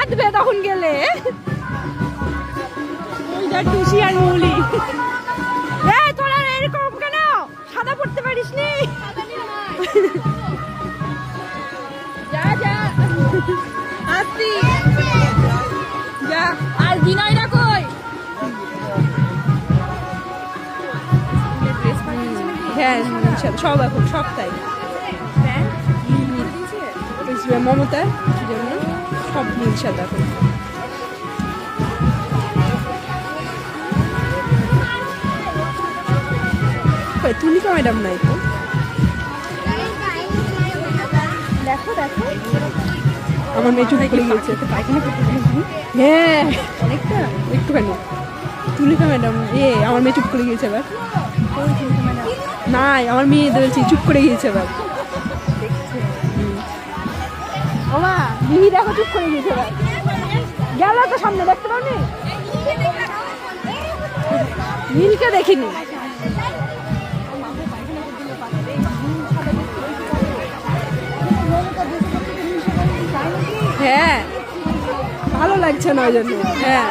কাঁদবে তখন গেলে। টুসি আর মৌলি, তোরা এরকম কেন সাদা পড়তে পারিস নি? যা যা আসছি যা। আর বিনয়টা কই? হ্যাঁ সব এখন সব তাই। মমতার জন্য সব নীল সাদা এখন। তুলিকা ম্যাডাম নাই তো। দেখো দেখো আমার মেয়ে চুপ করে গিয়েছে। হ্যাঁ অনেকটা একটুখানি। তুলিকা ম্যাডাম আমার মেয়ে চুপ করে গিয়েছে এবার। নাই আমার মেয়ে বলছি চুপ করে গিয়েছে এবার। ওমা মিহি দেখো চুপ করে গিয়েছে এবার। গেল তো সামনে দেখতে পাবি? নীলকে দেখিনি। হ্যাঁ ভালো লাগছে না ওই জন্য। হ্যাঁ